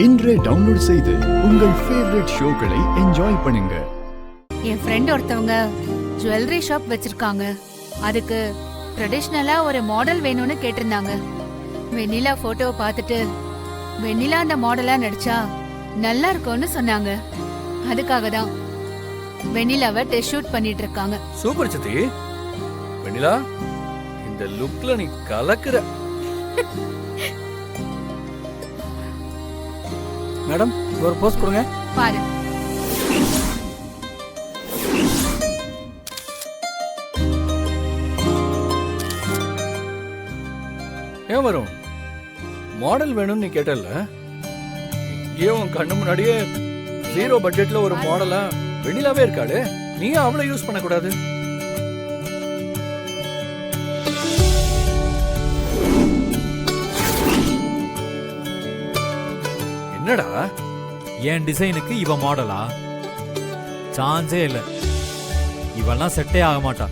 இன்றே டவுன்லோட் செய்து உங்கள் ஃபேவரட் ஷோக்களை என்ஜாய் பண்ணுங்க. என் ஃப்ரெண்ட் ஒருத்தவங்க ஜுவல்லரி ஷாப் வச்சிருக்காங்க. அதுக்கு ட்ரெடிஷ்னலா ஒரு மாடல் வேணும்னு கேட்டிருந்தாங்க. வெண்ணிலா போட்டோவை பார்த்துட்டு வெண்ணிலா அந்த மாடலா நடிச்சா நல்லா இருக்கும்னு சொன்னாங்க. அதுக்காக தான் வெண்ணிலாவை டெஸ்ட் ஷூட் பண்ணிட்டு இருக்காங்க. சூப்பர் சித்தி. வெண்ணிலா, இந்த லுக்ல நீ கலக்குற. மேடம், ஒரு போஸ் கொடுங்க. பாரு. ஏன் வரும் மாடல் வேணும்னு நீ கேட்டல, ஏன் உன் கண்ணு முன்னாடியே 0 பட்ஜெட்ல ஒரு மாடலா வெண்ணிலாவே இருக்காளே, நீ அவளை யூஸ் பண்ண கூடாது? என்னடா என் டிசைனுக்கு இவ மாடலா? சான்ஸே இல்ல. இவெல்லாம் செட்டே ஆக மாட்டா.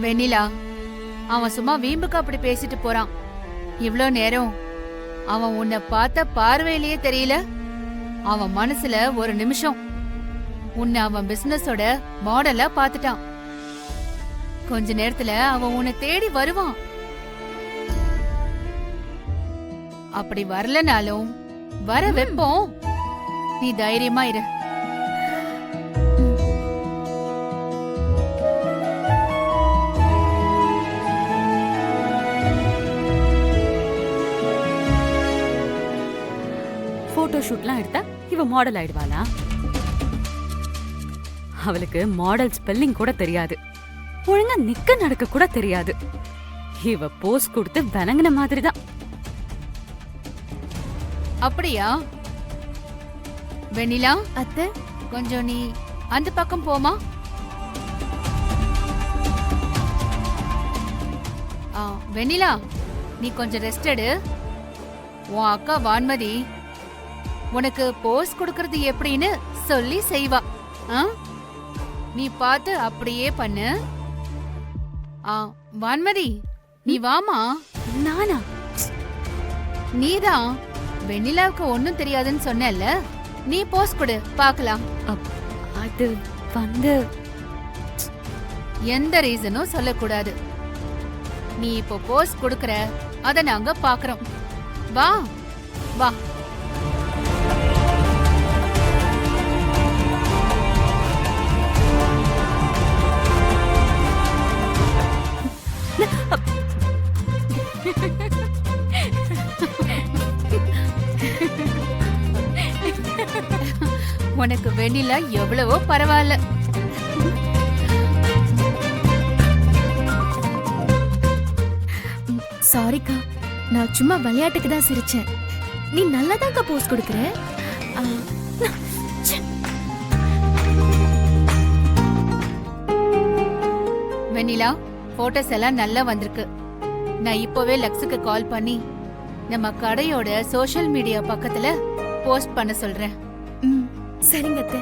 வெண்ணிலா, அவன் சும்மா வீம்புக்கு அப்படி பேசிட்டு போறான். இவ்ளோ நேரம் அவன் உன்னை பார்த்த பார்வையிலேயே தெரியல. அவன் மனசுல ஒரு நிமிஷம் உன்னை அவன் பிசினஸோட மாடலா பாத்துட்டான். கொஞ்ச நேரத்துல அவன் உன்னை தேடி வருவான். அப்படி வரலனாலும் வர வைப்போம். நீ தைரியமா இரு. போட்டோ ஷூட்லாம் எடுத்தா இவ மாடல் ஆயிடுவாளா? அவளுக்கு மாடல் ஸ்பெல்லிங் கூட தெரியாது. ஒழுங்கா நிக்க நடக்க கூட தெரியாது. இவ போஸ் கொடுத்து வணங்கின மாதிரிதான். அப்படியா? வெண்ணிலா அத்தை, கொஞ்சம் நீ அந்த பக்கம் போமா. வெண்ணிலா, நீ கொஞ்சம் ரெஸ்ட் எடு. உன் அக்கா வான்மதி உனக்கு போஸ் கொடுக்கறது எப்படின்னு சொல்லி செய்வா. நீ பார்த்து அப்படியே பண்ணு. வான்மதி, நீ வாமா. நானா? நீதான் வெண்ணிலாவுக்கு ஒன்னும் தெரியாதுன்னு சொன்னல, நீ போஸ் கொடு பாக்கலாம். அது வந்து எந்த ரீசனும் சொல்லக்கூடாது. நீ இப்போ போஸ் கொடுக்கற, அத நாங்க பாக்குறோம். வா வா. உனக்கு வெண்ணிலா எவ்வளவோ பரவாயில்ல. சாரிக்கா, நான் சும்மா விளையாட்டுக்கு தான் சிரிச்சேன். நீ நல்லாதான்க்கா போஸ் கொடுக்கற. வெண்ணிலா, போட்டோஸ் எல்லாம் நல்லா வந்திருக்கு. நான் இப்போவே லக்ஸுக்கு கால் பண்ணி நம்ம கடையோட சோஷியல் மீடியா பக்கத்துல போஸ்ட் பண்ண சொல்றேன். சரிங்க அத்தை.